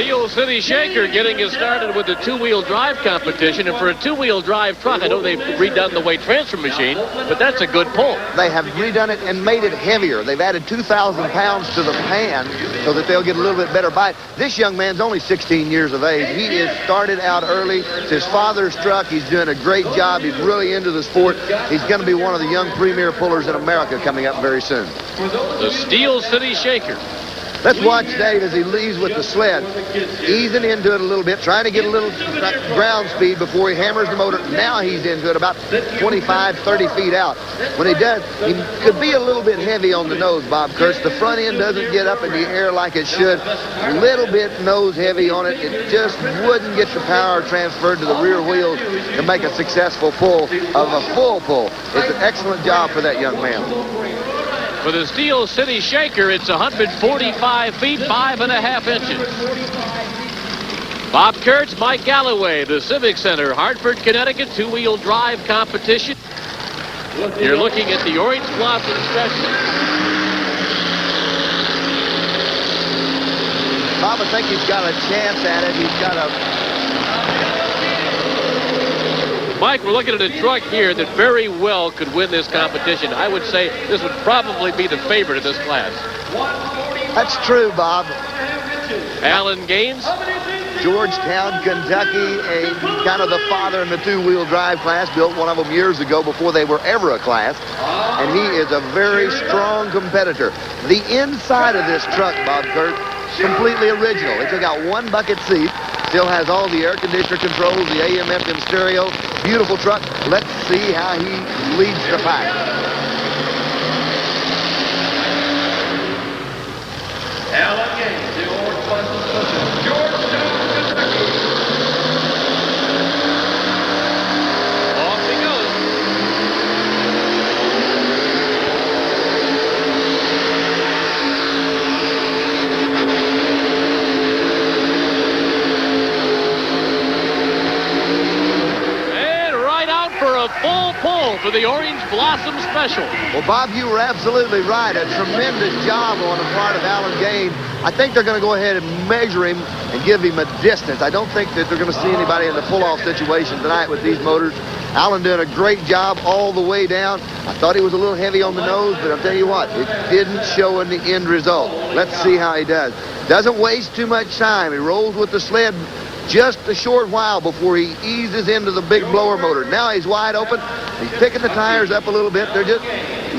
Steel City Shaker getting us started with the two-wheel drive competition. And for a two-wheel drive truck, I know they've redone the weight transfer machine, but that's a good pull. They have redone it and made it heavier. They've added 2,000 pounds to the pan so that they'll get a little bit better bite. This young man's only 16 years of age. He is started out early. It's his father's truck. He's doing a great job. He's really into the sport. He's going to be one of the young premier pullers in America coming up very soon. The Steel City Shaker. Let's watch Dave as he leaves with the sled, easing into it a little bit, trying to get a little ground speed before he hammers the motor. Now he's into it about 25, 30 feet out. When he does, he could be a little bit heavy on the nose, Bob Kurtz. The front end doesn't get up in the air like it should. A little bit nose heavy on it. It just wouldn't get the power transferred to the rear wheels to make a successful pull of a full pull. It's an excellent job for that young man. For the Steel City Shaker, it's 145 feet, 5.5 inches. Bob Kurtz, Mike Galloway, the Civic Center, Hartford, Connecticut, two-wheel drive competition. You're looking at the Orange Blossom Special. Bob, I think he's got a chance at it. He's got a... Mike, we're looking at a truck here that very well could win this competition. I would say this would probably be the favorite of this class. That's true, Bob. Alan Gaines. Georgetown, Kentucky, kind of the father in the two-wheel drive class. Built one of them years ago before they were ever a class. And he is a very strong competitor. The inside of this truck, Bob Kurt, completely original. They took out one bucket seat. Still has all the air conditioner controls, the AM/FM stereo. Beautiful truck. Let's see how he leads the pack. Alan Gaines, the Orange Blossom Special, Georgetown, Kentucky. Off he goes. For a full pull for the Orange Blossom Special. Well, Bob, you were absolutely right. A tremendous job on the part of Alan Gaines. I think they're going to go ahead and measure him and give him a distance. I don't think that they're going to see anybody in the pull-off situation tonight with these motors. Alan doing a great job all the way down. I thought he was a little heavy on the nose, but I'll tell you what, it didn't show in the end result. Let's see how he does. Doesn't waste too much time. He rolls with the sled just a short while before he eases into the big blower motor. Now he's wide open. He's picking the tires up a little bit. They're just,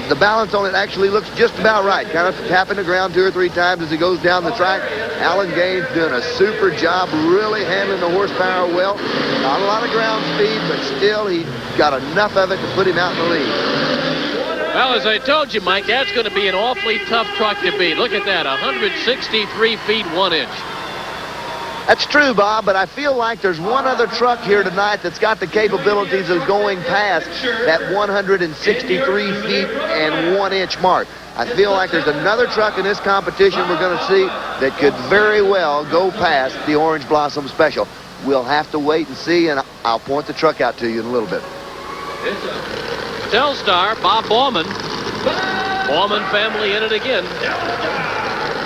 the balance on it actually looks just about right. Kind of tapping the ground 2 or 3 times as he goes down the track. Alan Gaines doing a super job, really handling the horsepower well. Not a lot of ground speed, but still he got enough of it to put him out in the lead. Well, as I told you, Mike, that's going to be an awfully tough truck to beat. Look at that, 163 feet 1 inch. That's true, Bob, but I feel like there's one other truck here tonight that's got the capabilities of going past that 163 feet and 1 inch mark. I feel like there's another truck in this competition we're going to see that could very well go past the Orange Blossom Special. We'll have to wait and see, and I'll point the truck out to you in a little bit. Telstar, Bob Bauman. Bauman family in it again.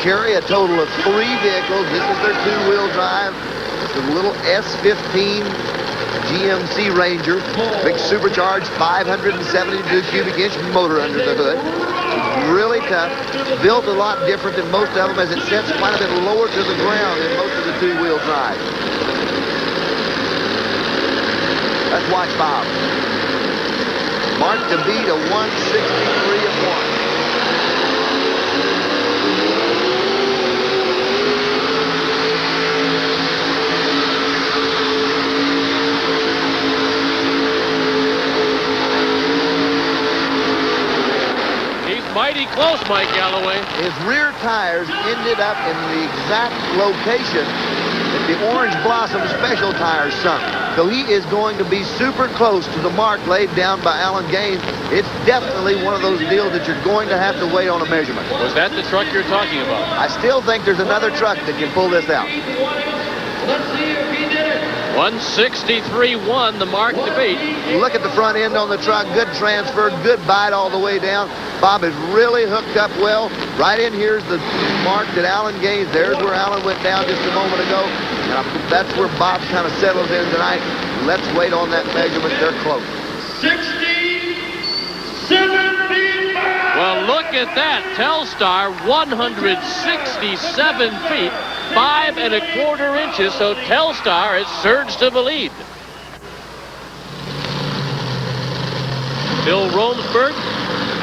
Carry a total of 3 vehicles. This is their two-wheel drive. It's a little S15 GMC Ranger. Big supercharged 572 cubic inch motor under the hood. It's really tough. Built a lot different than most of them as it sits quite a bit lower to the ground than most of the two-wheel drive. Let's watch Bob. Mark to beat a 163 1. Mighty close, Mike Galloway. His rear tires ended up in the exact location that the Orange Blossom Special tires sunk. So he is going to be super close to the mark laid down by Alan Gaines. It's definitely one of those deals that you're going to have to wait on a measurement. Was that the truck you're talking about? I still think there's another truck that can pull this out. Let's see if he did it. 163.1, the mark to beat. Look at the front end on the truck. Good transfer, good bite all the way down. Bob is really hooked up well. Right in here's the mark that Alan gains. There's where Alan went down just a moment ago. And that's where Bob kind of settles in tonight. Let's wait on that measurement. They're close. 67 feet. Well, look at that. Telstar, 167 feet, 5 1/4 inches. So Telstar has surged to the lead. Bill Romsberg,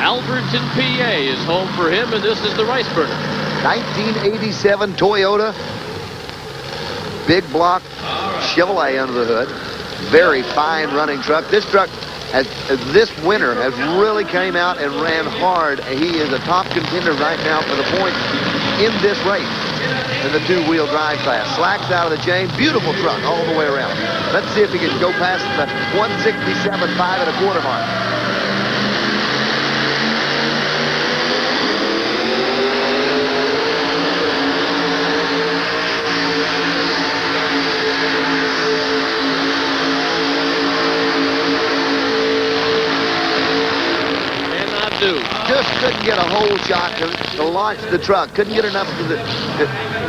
Alberton, PA is home for him, and this is the Rice Burner. 1987 Toyota. Big block Chevrolet under the hood. Very fine running truck. This truck this winter has really came out and ran hard. He is a top contender right now for the points in this race in the two-wheel drive class. Slacks out of the chain. Beautiful truck all the way around. Let's see if he can go past the 167 5 1/4 mark. Just couldn't get a hole shot to launch the truck. Couldn't get enough to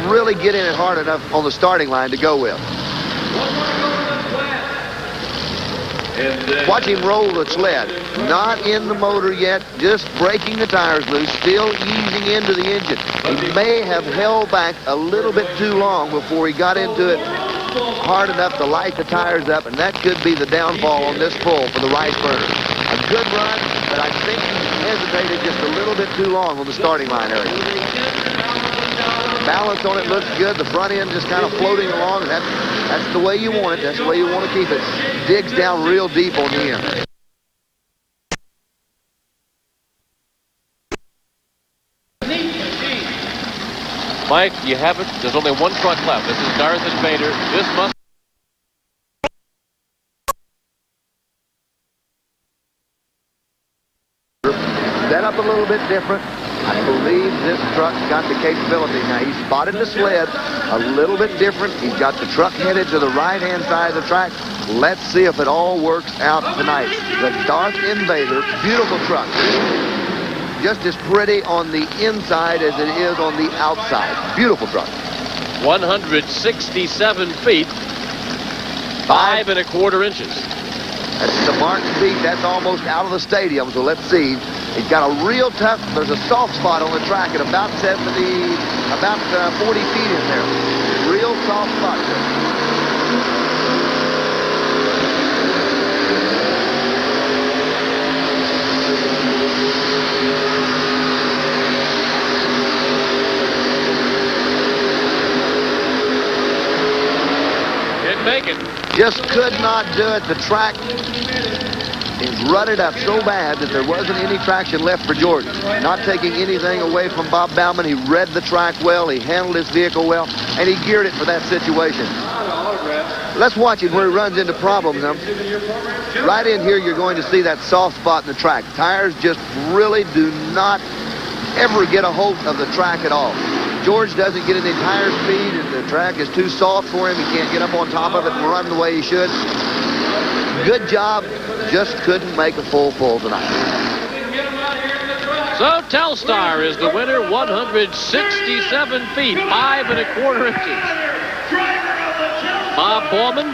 really get in it hard enough on the starting line to go with. Watch him roll the sled. Not in the motor yet, just breaking the tires loose, still easing into the engine. He may have held back a little bit too long before he got into it hard enough to light the tires up, and that could be the downfall on this pull for the Rice Burner. A good run, but I think he hesitated just a little bit too long on the starting line area. Balance on it looks good. The front end just kind of floating along, and that's the way you want it. That's the way you want to keep it. Digs down real deep on the end. Mike, you have it. There's only one truck left. This is Darth Invader. This must set up a little bit different. I believe this truck's got the capability. Now, he spotted the sled a little bit different. He's got the truck headed to the right-hand side of the track. Let's see if it all works out tonight. The Darth Invader, beautiful truck. Just as pretty on the inside as it is on the outside. Beautiful truck. 167 feet, 5 1/4 inches. That's the mark speed. That's almost out of the stadium, so let's see. He's got a real tough, there's a soft spot on the track at about 40 feet in there. Real soft spot there. Didn't make it. Just could not do it. The track is rutted up so bad that there wasn't any traction left for Jordan. Not taking anything away from Bob Bauman. He read the track well. He handled his vehicle well. And he geared it for that situation. Let's watch it where he runs into problems. Now, right in here, you're going to see that soft spot in the track. Tires just really do not ever get a hold of the track at all. George doesn't get any tire speed, and the track is too soft for him. He can't get up on top of it and run the way he should. Good job, just couldn't make a full pull tonight. So Telstar is the winner, 167 feet, 5 1/4 inches. Bob Bauman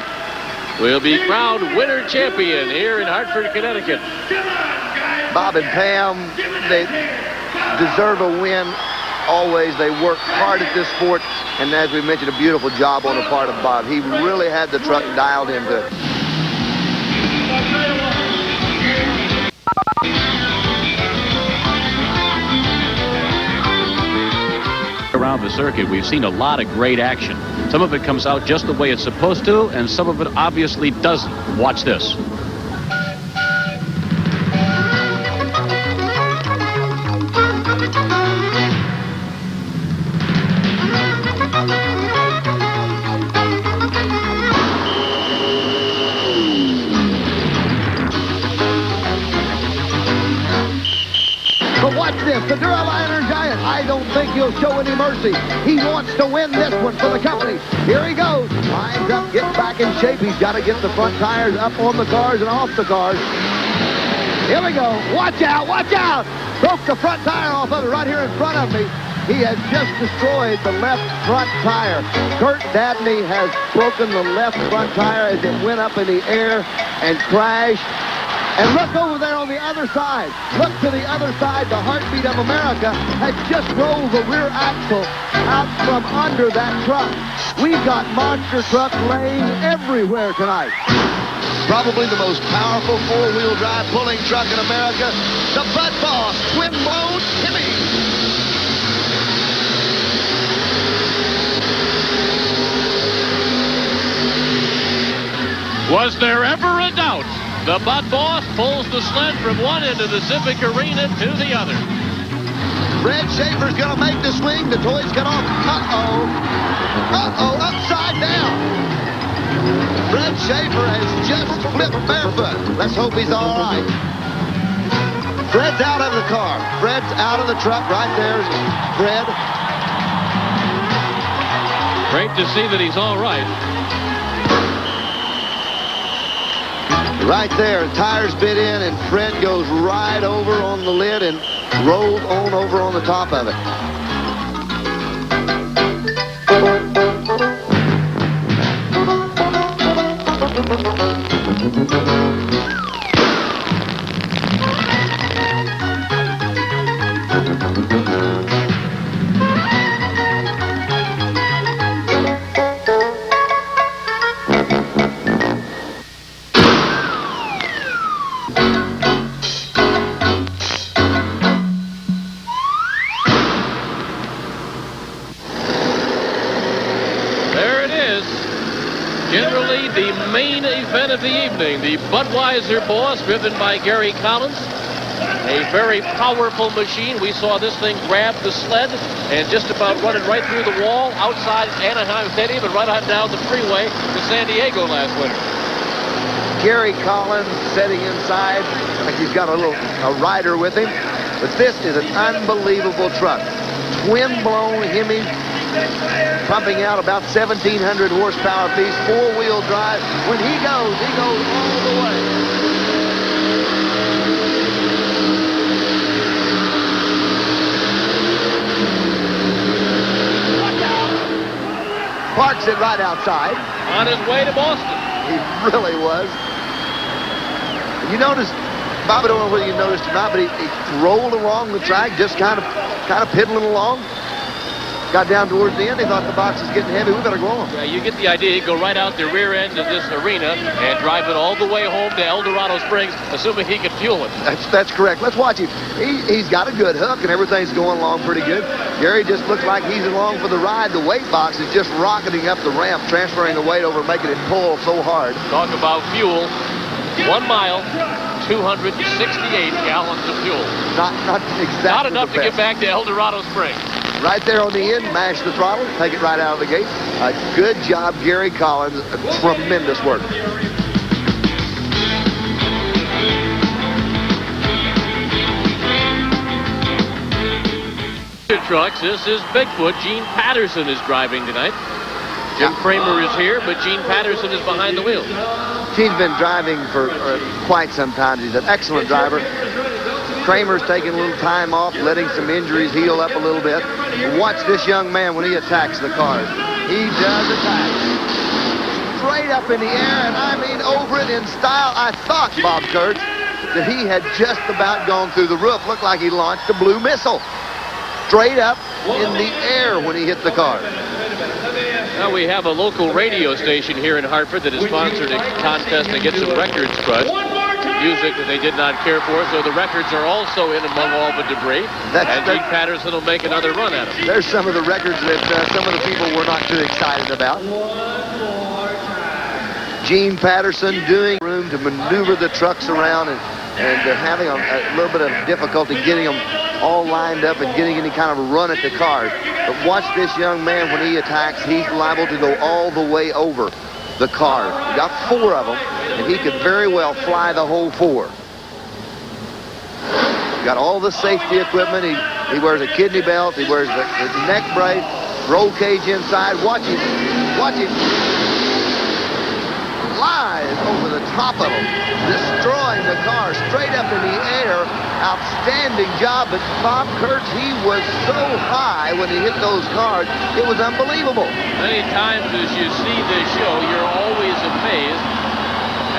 will be crowned winner champion here in Hartford, Connecticut. Bob and Pam, they deserve a win. Always, they work hard at this sport, and as we mentioned, a beautiful job on the part of Bob. He really had the truck dialed into it. Around the circuit, we've seen a lot of great action. Some of it comes out just the way it's supposed to, and some of it obviously doesn't. Watch this. But watch this, the Duraliner Giant. I don't think he'll show any mercy. He wants to win this one for the company. Here he goes. Lines up, gets back in shape. He's got to get the front tires up on the cars and off the cars. Here we go. Watch out, watch out. Broke the front tire off of it right here in front of me. He has just destroyed the left front tire. Kurt Dabney has broken the left front tire as it went up in the air and crashed. And look over there on the other side. Look to the other side. The Heartbeat of America has just rolled the rear axle out from under that truck. We've got monster trucks laying everywhere tonight. Probably the most powerful four-wheel drive pulling truck in America, the Bud Boss twin-blown Hemi. Was there ever a doubt? The Bud Boss pulls the sled from one end of the Civic Arena to the other. Fred Schaefer's going to make the swing. The toys cut off. Uh-oh. Uh-oh, upside down. Fred Schaefer has just flipped barefoot. Let's hope he's all right. Fred's out of the car. Fred's out of the truck. Right there's Fred. Great to see that he's all right. Right there, tires bit in, and Fred goes right over on the lid and rolls on over on the top of it. Generally, the main event of the evening, the Budweiser Boss, driven by Gary Collins. A very powerful machine. We saw this thing grab the sled and just about run it right through the wall outside Anaheim Stadium and right on down the freeway to San Diego last winter. Gary Collins sitting inside like he's got a rider with him. But this is an unbelievable truck. Twin-blown Hemi, pumping out about 1,700 horsepower piece, four-wheel drive. When he goes all the way. Parks it right outside. On his way to Boston. He really was. You notice, Bob, I don't know whether you noticed or not, but he rolled along the track, just kind of piddling along. Got down towards the end. They thought the box was getting heavy. We better go on. Yeah, you get the idea. He'd go right out the rear end of this arena and drive it all the way home to El Dorado Springs, assuming he could fuel it. That's correct. Let's watch him. He's got a good hook, and everything's going along pretty good. Gary just looks like he's along for the ride. The weight box is just rocketing up the ramp, transferring the weight over, making it pull so hard. Talk about fuel. 1 mile, 268 gallons of fuel. Not exactly. Not enough to get back to El Dorado Springs. Right there on the end, mash the throttle, take it right out of the gate. Good job, Gary Collins. Tremendous work. Trucks. This is Bigfoot. Gene Patterson is driving tonight. Jim Kramer is here, but Gene Patterson is behind the wheel. Gene's been driving for quite some time. He's an excellent driver. Kramer's taking a little time off, letting some injuries heal up a little bit. Watch this young man when he attacks the cars. He does attack. Straight up in the air, and I mean over it in style. I thought, Bob Kurtz, that he had just about gone through the roof. Looked like he launched a blue missile. Straight up in the air when he hit the car. Now we have a local radio station here in Hartford that has sponsored a contest to get some records crushed. Music that they did not care for, so the records are also in among all the debris. And Gene Patterson will make another run at them. There's some of the records that some of the people were not too excited about. Gene Patterson doing room to maneuver the trucks around, and they're having a little bit of difficulty getting them all lined up and getting any kind of a run at the cars. But watch this young man when he attacks. He's liable to go all the way over the cars. We got 4 of them, and he could very well fly the whole 4. Got all the safety equipment. He wears a kidney belt. He wears the neck brace, roll cage inside. Watch him. Watch him. flies over the top of them, destroying the car straight up in the air. Outstanding job, but Bob Kurtz, he was so high when he hit those cars, it was unbelievable. Many times as you see this show, you're always amazed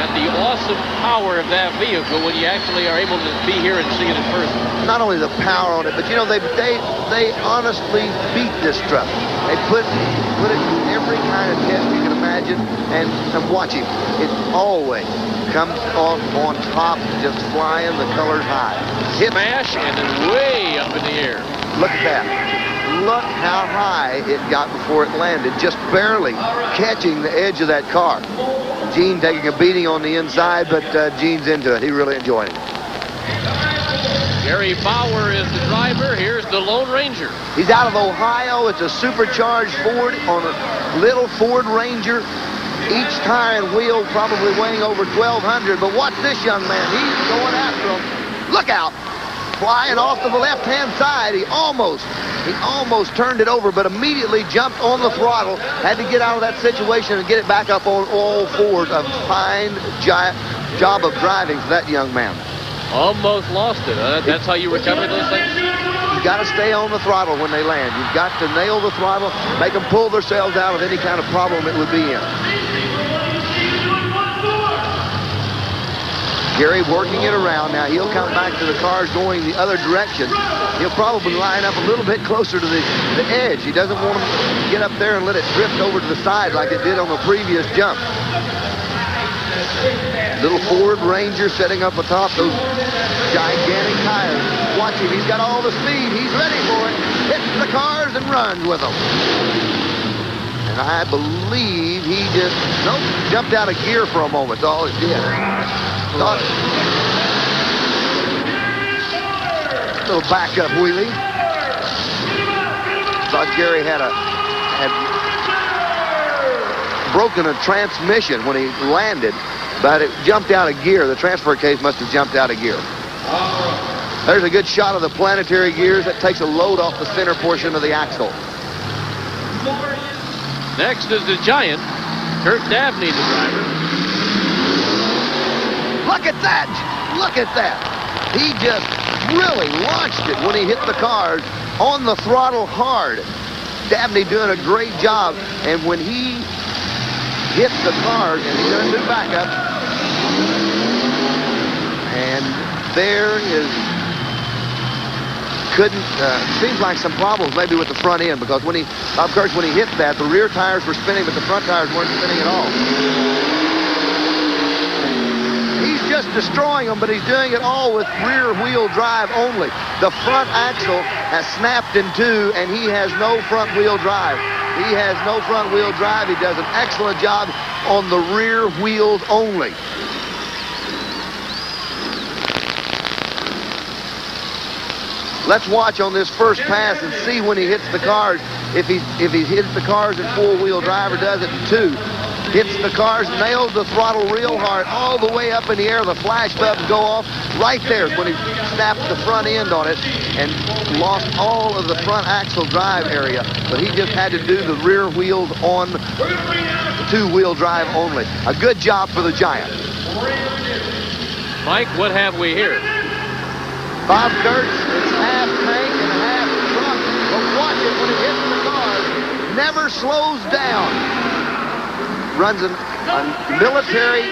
at the awesome power of that vehicle when you actually are able to be here and see it in person. Not only the power on it, but you know, they honestly beat this truck. They put it through every kind of test you can imagine, and watch him. It always comes off on top, just flying the colors high. Hit Smash and then way up in the air. Look at that. Look how high it got before it landed, just barely catching the edge of that car. Gene taking a beating on the inside, but Gene's into it. He really enjoyed it. Gary Bauer is the driver. Here's the Lone Ranger. He's out of Ohio. It's a supercharged Ford on a little Ford Ranger. Each tire and wheel probably weighing over 1,200. But watch this young man. He's going after him. Look out. Flying off to the left-hand side. He almost turned it over, but immediately jumped on the throttle. Had to get out of that situation and get it back up on all fours. A fine job of driving for that young man. Almost lost it. That's how you recover those things? You've got to stay on the throttle when they land. You've got to nail the throttle, make them pull themselves out of any kind of problem it would be in. Gary working it around. Now he'll come back to the cars going the other direction. He'll probably line up a little bit closer to the edge. He doesn't want to get up there and let it drift over to the side like it did on the previous jump. Little Ford Ranger setting up atop those gigantic tires. Watch him. He's got all the speed. He's ready for it. Hits the cars and runs with them. And I believe he just jumped out of gear for a moment. That's all it did. Little backup wheelie. Thought Gary had broken a transmission when he landed, but it jumped out of gear. The transfer case must have jumped out of gear. There's a good shot of the planetary gears. That takes a load off the center portion of the axle. Next is the Giant. Kurt Dabney, the driver. Look at that! Look at that! He just really launched it when he hit the cars on the throttle hard. Dabney doing a great job, and when he hit the cars, and he's going to do backup, and there is seems like some problems maybe with the front end, because when Bob Kurtz, when he hit that, the rear tires were spinning, but the front tires weren't spinning at all. He's just destroying them, but he's doing it all with rear wheel drive only. The front axle has snapped in two, and he has no front wheel drive. He has no front wheel drive. He does an excellent job on the rear wheels only. Let's watch on this first pass and see when he hits the cars, if he hits the cars in four-wheel drive or does it in two. Hits the cars, nails the throttle real hard, all the way up in the air. The flash bulbs go off. Right there is when he snapped the front end on it and lost all of the front axle drive area. But he just had to do the rear wheels on the two-wheel drive only. A good job for the Giant. Mike, what have we here? Bob Kurtz, it's half tank and half truck. But watch it when it hits the cars. Never slows down. Runs a military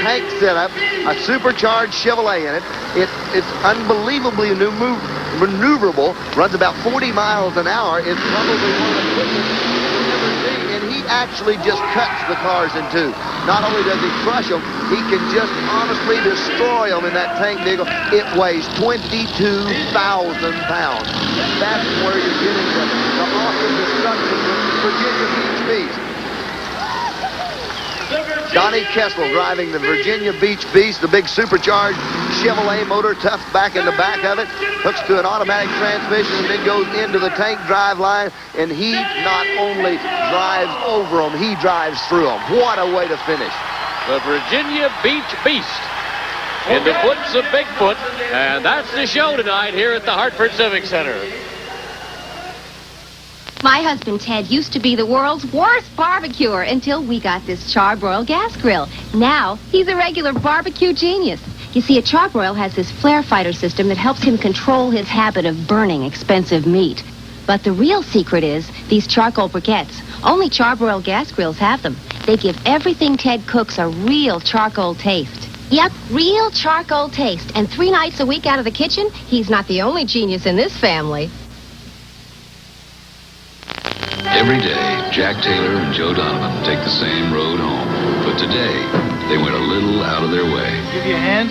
tank setup, a supercharged Chevrolet in it. It's unbelievably maneuverable. Runs about 40 miles an hour. It's probably one of the quickest you'll ever see. And he actually just cuts the cars in two. Not only does he crush them, he can just honestly destroy them in that tank vehicle. It weighs 22,000 pounds. That's where you're getting the awesome destruction with Virginia Beach Beast. Donnie Kessel driving the Virginia Beach Beast, the big supercharged Chevrolet motor tucked back in the back of it, hooks to an automatic transmission and then goes into the tank drive line, and he not only drives over them, he drives through them. What a way to finish. The Virginia Beach Beast in the foots of Bigfoot, and that's the show tonight here at the Hartford Civic Center. My husband Ted used to be the world's worst barbecuer until we got this charbroil gas grill. Now, he's a regular barbecue genius. You see, a charbroil has this flare fighter system that helps him control his habit of burning expensive meat. But the real secret is these charcoal briquettes. Only charbroil gas grills have them. They give everything Ted cooks a real charcoal taste. Yep, real charcoal taste. And 3 nights a week out of the kitchen, he's not the only genius in this family. Every day, Jack Taylor and Joe Donovan take the same road home. But today, they went a little out of their way. Give you a hand.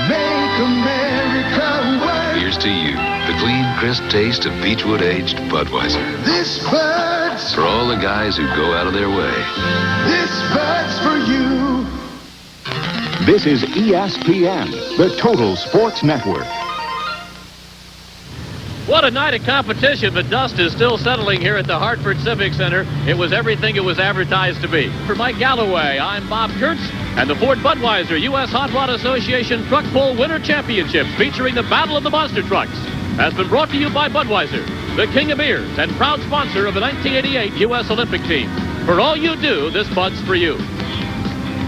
Make America work. Here's to you, the clean, crisp taste of Beechwood-aged Budweiser. This Bud's, For all the guys who go out of their way. this Bud's for you. This is ESPN, the Total Sports Network. What a night of competition. The dust is still settling here at the Hartford Civic Center. It was everything it was advertised to be. For Mike Galloway, I'm Bob Kurtz, and the Ford Budweiser U.S. Hot Rod Association Truck Pull Winter Championship, featuring the Battle of the Monster Trucks, has been brought to you by Budweiser, the king of beers and proud sponsor of the 1988 U.S. Olympic team. For all you do, this Bud's for you.